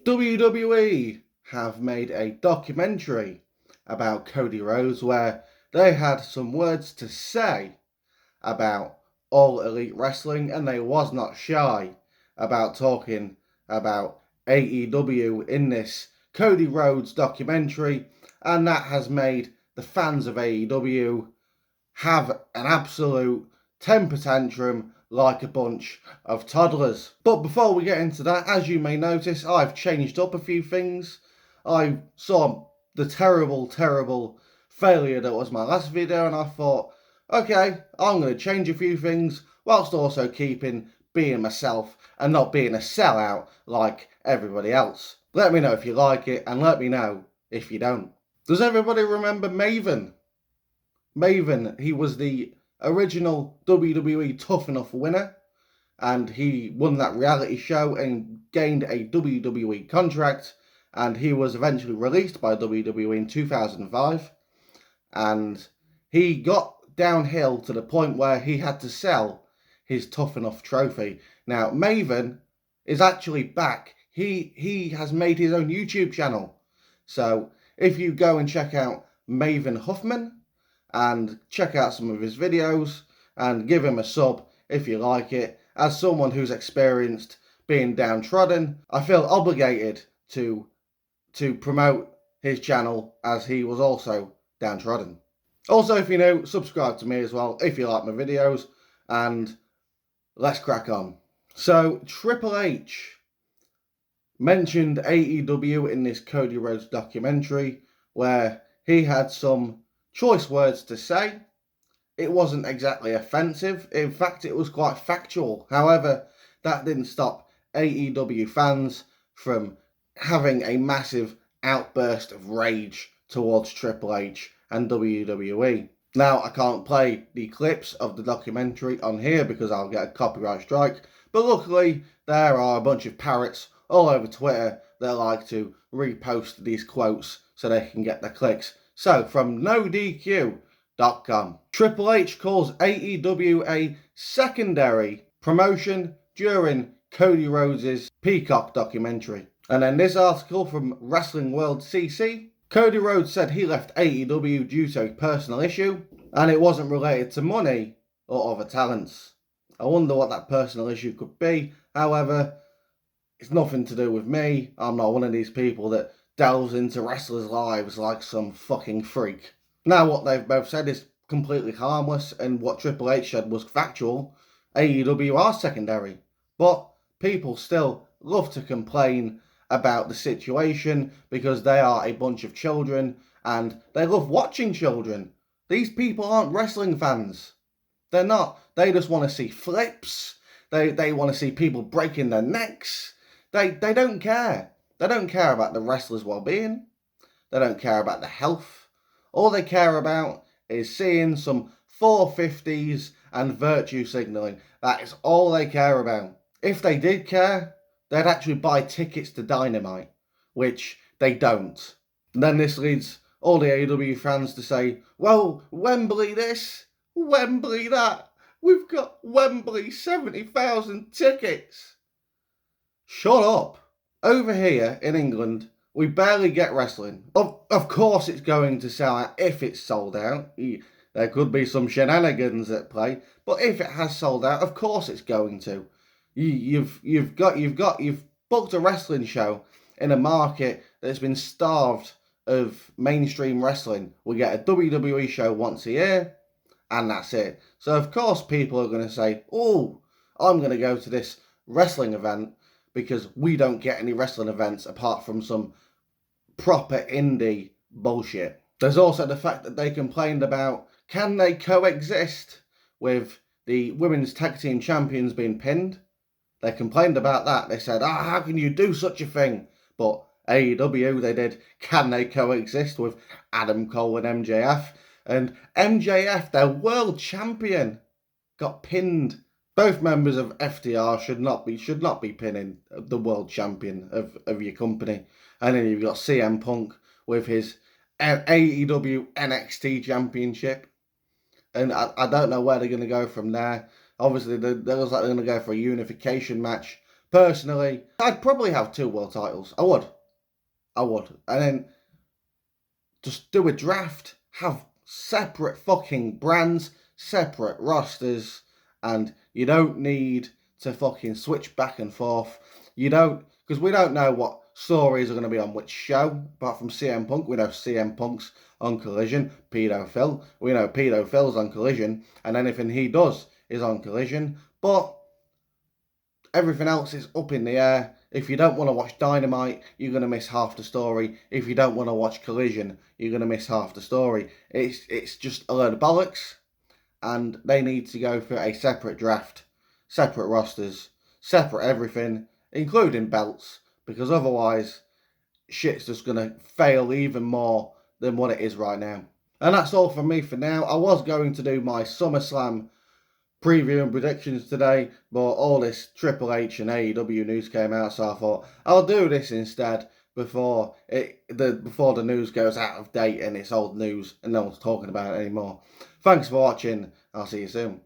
WWE have made a documentary about Cody Rhodes where they had some words to say about All Elite Wrestling, and they was not shy about talking about AEW in this Cody Rhodes documentary, and that has made the fans of AEW have an absolute temper tantrum like a bunch of toddlers. But before we get into that, as you may notice, I've changed up a few things. I saw the terrible failure that was my last video, and I thought, okay, I'm going to change a few things whilst also being myself and not being a sellout like everybody else. Let me know if you like it, and let me know if you don't. Does everybody remember Maven? Maven, he was the original WWE Tough Enough winner, and he won that reality show and gained a WWE contract, and he was eventually released by WWE in 2005, and he got downhill to the point where he had to sell his Tough Enough trophy. Now, Maven is actually back. He has made his own YouTube channel. So if you go and check out Maven Huffman and check out some of his videos and give him a sub if you like it, as someone who's experienced being downtrodden, I feel obligated to promote his channel as he was also downtrodden. Also, if you're new, subscribe to me as well if you like my videos, and let's crack on. So, Triple H mentioned AEW in this Cody Rhodes documentary where he had some choice words to say. It wasn't exactly offensive. In fact, it was quite factual. However, that didn't stop AEW fans from having a massive outburst of rage towards Triple H and WWE. Now, I can't play the clips of the documentary on here because I'll get a copyright strike, but luckily there are a bunch of parrots all over Twitter that like to repost these quotes so they can get the clicks. So, from NoDQ.com, Triple H calls AEW a secondary promotion during Cody Rhodes' Peacock documentary. And then this article from Wrestling World CC, Cody Rhodes said he left AEW due to a personal issue, and it wasn't related to money or other talents. I wonder what that personal issue could be. However, it's nothing to do with me. I'm not one of these people that delves into wrestlers' lives like some fucking freak. Now, what they've both said is completely harmless, and what Triple H said was factual. AEW are secondary, but people still love to complain about the situation because they are a bunch of children and they love watching children. These people aren't wrestling fans. They're not. They just want to see flips. They want to see people breaking their necks. They don't care. They don't care about the wrestler's well-being. They don't care about the health. All they care about is seeing some 450s and virtue signalling. That is all they care about. If they did care, they'd actually buy tickets to Dynamite, which they don't. And then this leads all the AEW fans to say, well, Wembley this, Wembley that. We've got Wembley 70,000 tickets. Shut up. Over here in England, we barely get wrestling. Of course it's going to sell out if it's sold out. There could be some shenanigans at play, but if it has sold out, of course it's going to. You've booked a wrestling show in a market that's been starved of mainstream wrestling. We get a WWE show once a year, and that's it. So of course people are going to say, oh, I'm going to go to this wrestling event because we don't get any wrestling events apart from some proper indie bullshit. There's also the fact that they complained about, can they coexist with the women's tag team champions being pinned? They complained about that. They said, how can you do such a thing? But AEW, they did, can they coexist with Adam Cole and MJF? And MJF, their world champion, got pinned. Both members of FTR should not be pinning the world champion of your company. And then you've got CM Punk with his AEW NXT championship. And I don't know where they're going to go from there. Obviously, they looks like they're going to go for a unification match. Personally, I'd probably have 2 world titles. I would. And then just do a draft, have separate fucking brands, separate rosters, and you don't need to fucking switch back and forth. You don't, because we don't know what stories are going to be on which show. Apart from CM Punk, we know CM Punk's on Collision. Pedo Phil, we know Pedo Phil's on Collision, and anything he does is on Collision. But everything else is up in the air. If you don't want to watch Dynamite, you're going to miss half the story. If you don't want to watch Collision, you're going to miss half the story. It's just a load of bollocks, and they need to go for a separate draft, separate rosters, separate everything, including belts, because otherwise shit's just going to fail even more than what it is right now. And that's all from me for now. I was going to do my SummerSlam preview and predictions today, but all this Triple H and AEW news came out, so I thought I'll do this instead before the news goes out of date and it's old news and no one's talking about it anymore. Thanks for watching. I'll see you soon.